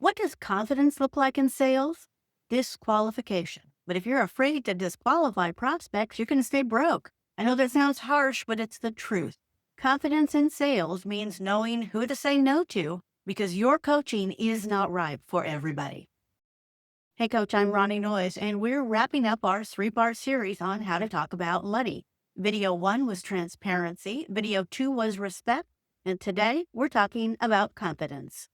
What does confidence look like in sales? Disqualification. But if you're afraid to disqualify prospects, you're going to stay broke. I know that sounds harsh, but it's the truth. Confidence in sales means knowing who to say no to because your coaching is not right for everybody. Hey, Coach, I'm Ronnie Noyes, and we're wrapping up our three-part series on how to talk about money. Video 1 was transparency, video 2 was respect, and today we're talking about confidence.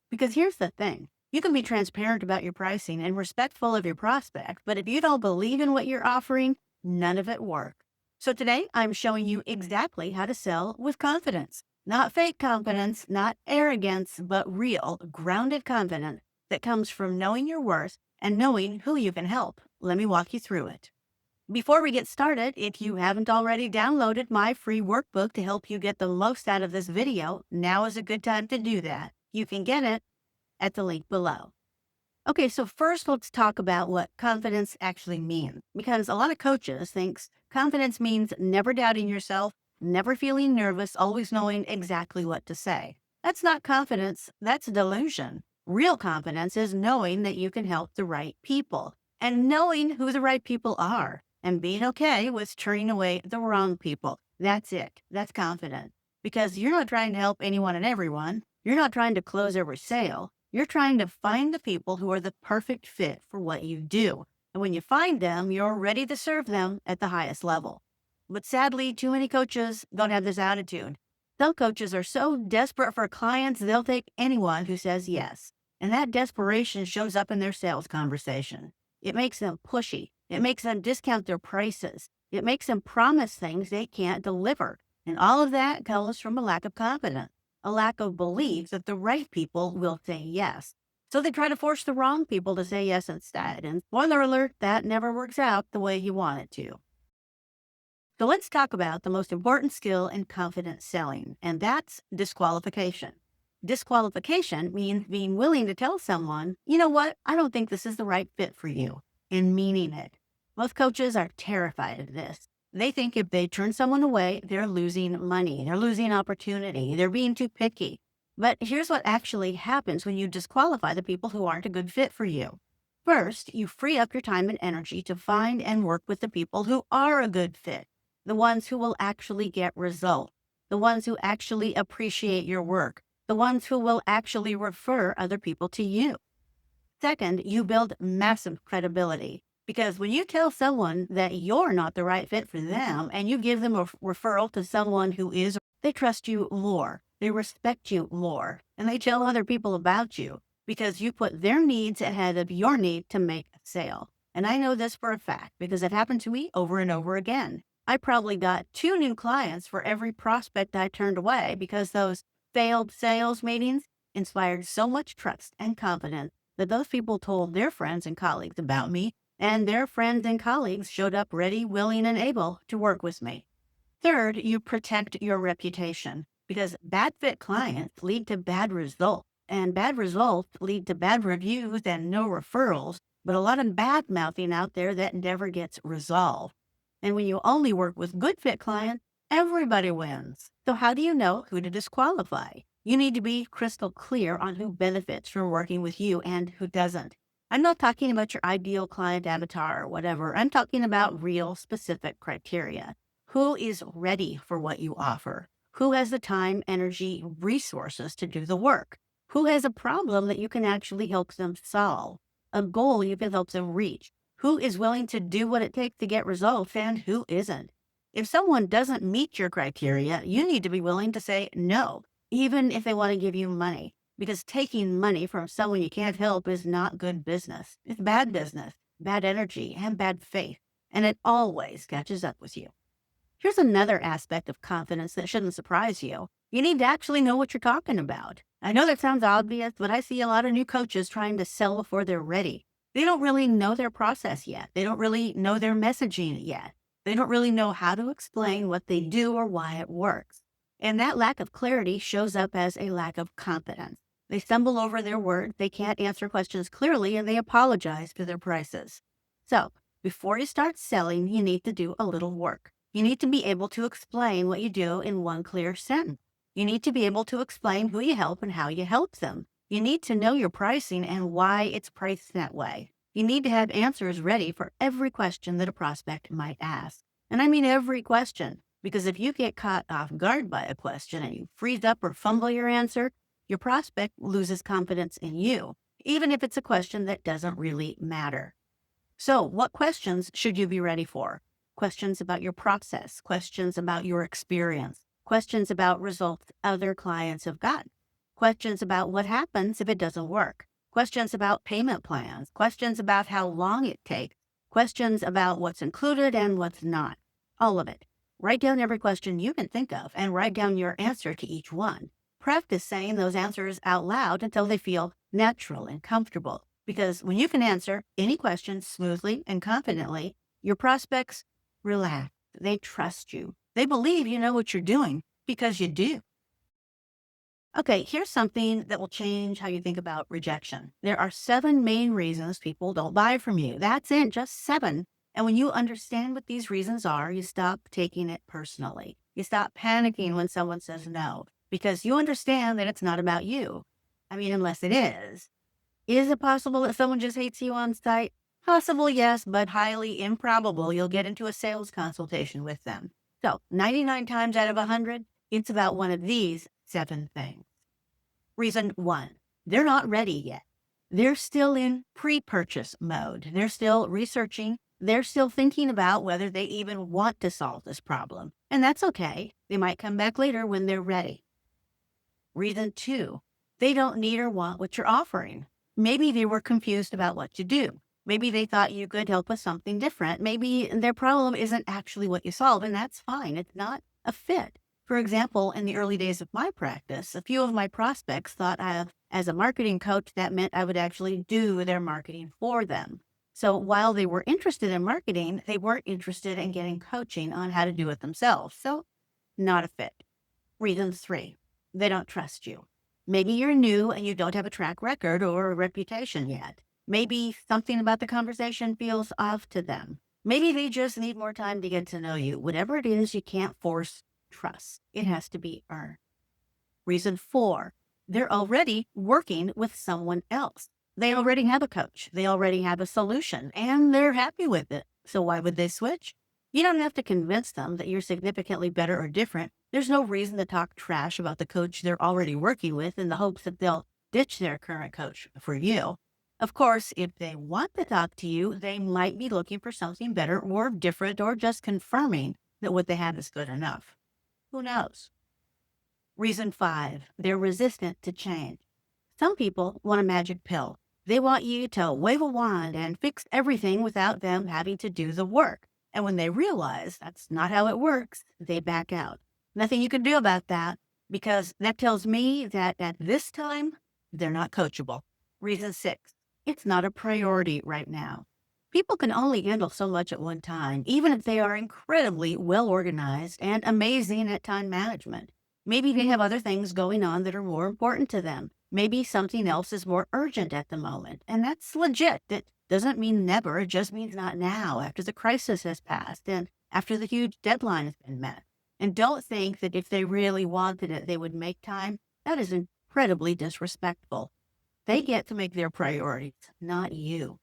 Because here's the thing. You can be transparent about your pricing and respectful of your prospect, but if you don't believe in what you're offering, none of it works. So today I'm showing you exactly how to sell with confidence. Not fake confidence, not arrogance, but real, grounded confidence that comes from knowing your worth and knowing who you can help. Let me walk you through it. Before we get started, if you haven't already downloaded my free workbook to help you get the most out of this video, now is a good time to do that. You can get it at the link below. Okay, so first let's talk about what confidence actually means, because a lot of coaches think confidence means never doubting yourself, never feeling nervous, always knowing exactly what to say. That's not confidence, that's delusion. Real confidence is knowing that you can help the right people and knowing who the right people are and being okay with turning away the wrong people. That's it. That's confident because you're not trying to help anyone and everyone. You're not trying to close every sale. You're trying to find the people who are the perfect fit for what you do. And when you find them, you're ready to serve them at the highest level. But sadly, too many coaches don't have this attitude. Some coaches are so desperate for clients, they'll take anyone who says yes. And that desperation shows up in their sales conversation. It makes them pushy. It makes them discount their prices. It makes them promise things they can't deliver. And all of that comes from a lack of confidence, a lack of belief that the right people will say yes. So they try to force the wrong people to say yes instead. And spoiler alert, that never works out the way you want it to. So let's talk about the most important skill in confident selling, and that's disqualification. Disqualification means being willing to tell someone, you know what, I don't think this is the right fit for you, and meaning it. Most coaches are terrified of this. They think if they turn someone away, they're losing money, they're losing opportunity, they're being too picky. But here's what actually happens when you disqualify the people who aren't a good fit for you. First, you free up your time and energy to find and work with the people who are a good fit, the ones who will actually get results, the ones who actually appreciate your work, the ones who will actually refer other people to you. Second, you build massive credibility because when you tell someone that you're not the right fit for them and you give them a referral to someone who is, they trust you more, they respect you more, and they tell other people about you because you put their needs ahead of your need to make a sale. And I know this for a fact because it happened to me over and over again. I probably got 2 new clients for every prospect I turned away because those failed sales meetings inspired so much trust and confidence that those people told their friends and colleagues about me, and their friends and colleagues showed up ready, willing, and able to work with me. Third, you protect your reputation because bad fit clients lead to bad results, and bad results lead to bad reviews and no referrals, but a lot of bad mouthing out there that never gets resolved. And when you only work with good fit clients, everybody wins. So how do you know who to disqualify? You need to be crystal clear on who benefits from working with you and who doesn't. I'm not talking about your ideal client avatar or whatever. I'm talking about real specific criteria. Who is ready for what you offer? Who has the time, energy, resources to do the work? Who has a problem that you can actually help them solve? A goal you can help them reach? Who is willing to do what it takes to get results and who isn't? If someone doesn't meet your criteria, you need to be willing to say no, even if they want to give you money, because taking money from someone you can't help is not good business. It's bad business, bad energy, and bad faith, and it always catches up with you. Here's another aspect of confidence that shouldn't surprise you. You need to actually know what you're talking about. I know that sounds obvious, but I see a lot of new coaches trying to sell before they're ready. They don't really know their process yet. They don't really know their messaging yet. They don't really know how to explain what they do or why it works. And that lack of clarity shows up as a lack of confidence. They stumble over their words, they can't answer questions clearly, and they apologize for their prices. So, before you start selling, you need to do a little work. You need to be able to explain what you do in one clear sentence. You need to be able to explain who you help and how you help them. You need to know your pricing and why it's priced that way. You need to have answers ready for every question that a prospect might ask. And I mean every question, because if you get caught off guard by a question and you freeze up or fumble your answer, your prospect loses confidence in you, even if it's a question that doesn't really matter. So, what questions should you be ready for? Questions about your process, questions about your experience, questions about results other clients have gotten, questions about what happens if it doesn't work, questions about payment plans, questions about how long it takes, questions about what's included and what's not. All of it. Write down every question you can think of and write down your answer to each one. Practice saying those answers out loud until they feel natural and comfortable. Because when you can answer any question smoothly and confidently, your prospects relax. They trust you. They believe you know what you're doing because you do. Okay, here's something that will change how you think about rejection. There are 7 main reasons people don't buy from you. That's it, just 7. And when you understand what these reasons are, you stop taking it personally. You stop panicking when someone says no, because you understand that it's not about you. I mean, unless it is. Is it possible that someone just hates you on site? Possible, yes, but highly improbable you'll get into a sales consultation with them. So, 99 times out of 100, it's about one of these 7 things. Reason 1, they're not ready yet. They're still in pre-purchase mode. They're still researching. They're still thinking about whether they even want to solve this problem. And that's okay. They might come back later when they're ready. Reason 2, they don't need or want what you're offering. Maybe they were confused about what to do. Maybe they thought you could help with something different. Maybe their problem isn't actually what you solve, and that's fine. It's not a fit. For example, in the early days of my practice, a few of my prospects thought as a marketing coach, that meant I would actually do their marketing for them. So while they were interested in marketing, they weren't interested in getting coaching on how to do it themselves. So not a fit. Reason 3, they don't trust you. Maybe you're new and you don't have a track record or a reputation yet. Maybe something about the conversation feels off to them. Maybe they just need more time to get to know you. Whatever it is, you can't force trust. It has to be earned. Reason 4, they're already working with someone else. They already have a coach. They already have a solution and they're happy with it. So why would they switch? You don't have to convince them that you're significantly better or different. There's no reason to talk trash about the coach they're already working with in the hopes that they'll ditch their current coach for you. Of course, if they want to talk to you, they might be looking for something better or different or just confirming that what they have is good enough. Who knows? Reason 5, they're resistant to change. Some people want a magic pill. They want you to wave a wand and fix everything without them having to do the work. And when they realize that's not how it works, they back out. Nothing you can do about that, because that tells me that at this time, they're not coachable. Reason 6, it's not a priority right now. People can only handle so much at one time, even if they are incredibly well organized and amazing at time management. Maybe they have other things going on that are more important to them. Maybe something else is more urgent at the moment, and that's legit. It doesn't mean never, it just means not now, after the crisis has passed and after the huge deadline has been met. And don't think that if they really wanted it, they would make time. That is incredibly disrespectful. They get to make their priorities, not you.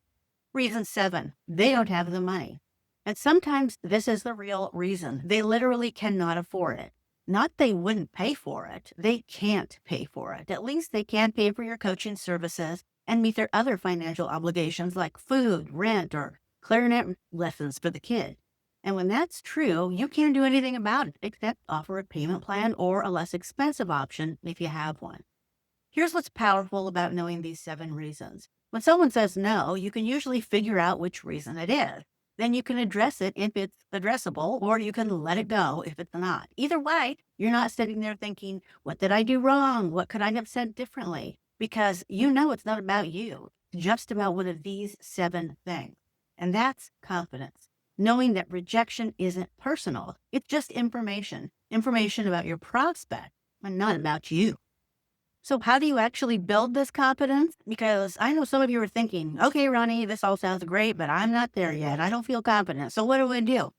Reason 7, they don't have the money. And sometimes this is the real reason. They literally cannot afford it. Not they wouldn't pay for it. They can't pay for it. At least they can pay for your coaching services and meet their other financial obligations like food, rent, or clarinet lessons for the kid. And when that's true, you can't do anything about it except offer a payment plan or a less expensive option if you have one. Here's what's powerful about knowing these 7 reasons. When someone says no, you can usually figure out which reason it is. Then you can address it if it's addressable, or you can let it go if it's not. Either way, you're not sitting there thinking, what did I do wrong? What could I have said differently? Because you know it's not about you. It's just about one of these 7 things. And that's confidence. Knowing that rejection isn't personal. It's just information. Information about your prospect and not about you. So how do you actually build this confidence? Because I know some of you are thinking, okay, Ronnie, this all sounds great, but I'm not there yet. I don't feel confident. So what do I do?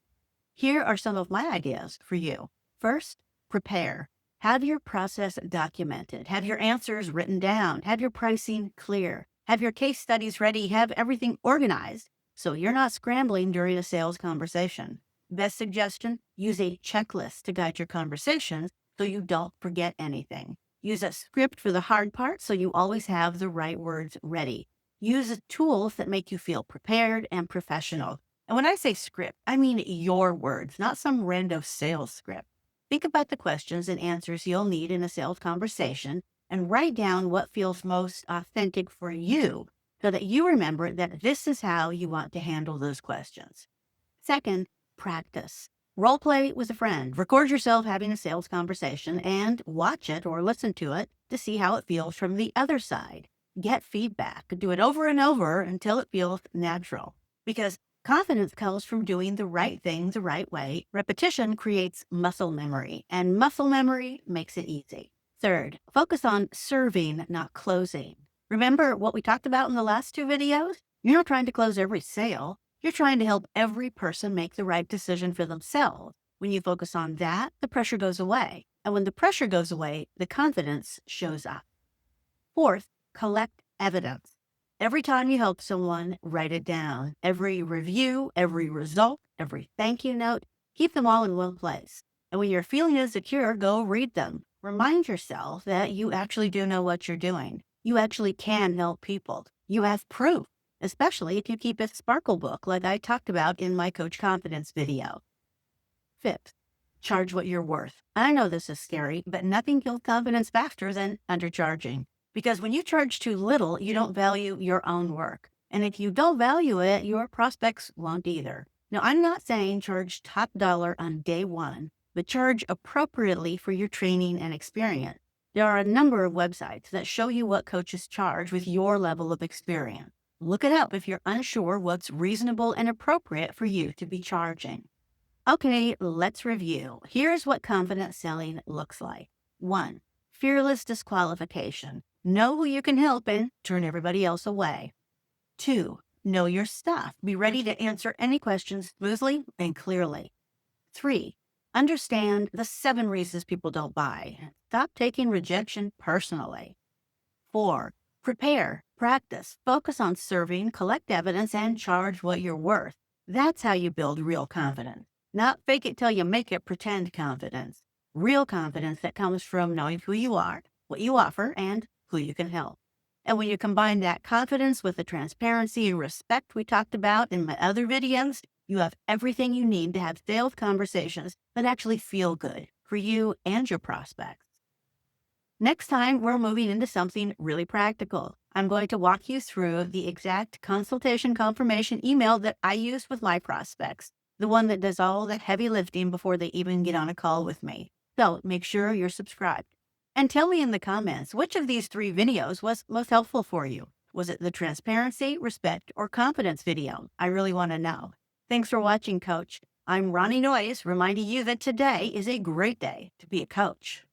Here are some of my ideas for you. First, prepare. Have your process documented. Have your answers written down. Have your pricing clear. Have your case studies ready. Have everything organized so you're not scrambling during a sales conversation. Best suggestion, use a checklist to guide your conversations so you don't forget anything. Use a script for the hard part so you always have the right words ready. Use tools that make you feel prepared and professional. And when I say script, I mean your words, not some random sales script. Think about the questions and answers you'll need in a sales conversation and write down what feels most authentic for you so that you remember that this is how you want to handle those questions. Second, practice. Role play with a friend. Record yourself having a sales conversation and watch it or listen to it to see how it feels from the other side. Get feedback. Do it over and over until it feels natural. Because confidence comes from doing the right thing the right way. Repetition creates muscle memory, and muscle memory makes it easy. Third, focus on serving, not closing. Remember what we talked about in the last two videos? You're not trying to close every sale. You're trying to help every person make the right decision for themselves. When you focus on that, the pressure goes away. And when the pressure goes away, the confidence shows up. Fourth, collect evidence. Every time you help someone, write it down. Every review, every result, every thank you note, keep them all in one place. And when you're feeling insecure, go read them. Remind yourself that you actually do know what you're doing. You actually can help people. You have proof, especially if you keep a sparkle book like I talked about in my Coach Confidence video. Fifth, charge what you're worth. I know this is scary, but nothing kills confidence faster than undercharging. Because when you charge too little, you don't value your own work. And if you don't value it, your prospects won't either. Now, I'm not saying charge top dollar on day one, but charge appropriately for your training and experience. There are a number of websites that show you what coaches charge with your level of experience. Look it up if you're unsure what's reasonable and appropriate for you to be charging. Okay, let's review. Here's what confident selling looks like. 1. Fearless disqualification. Know who you can help and turn everybody else away. 2. Know your stuff. Be ready to answer any questions smoothly and clearly. 3. Understand the 7 reasons people don't buy. Stop taking rejection personally. 4. Prepare, practice, focus on serving, collect evidence, and charge what you're worth. That's how you build real confidence. Not fake-it-till-you-make-it pretend confidence. Real confidence that comes from knowing who you are, what you offer, and who you can help. And when you combine that confidence with the transparency and respect we talked about in my other videos, you have everything you need to have sales conversations that actually feel good for you and your prospects. Next time, we're moving into something really practical. I'm going to walk you through the exact consultation confirmation email that I use with my prospects, the one that does all the heavy lifting before they even get on a call with me. So make sure you're subscribed. And tell me in the comments, which of these 3 videos was most helpful for you? Was it the transparency, respect, or confidence video? I really want to know. Thanks for watching, Coach. I'm Ronnie Noyes, reminding you that today is a great day to be a coach.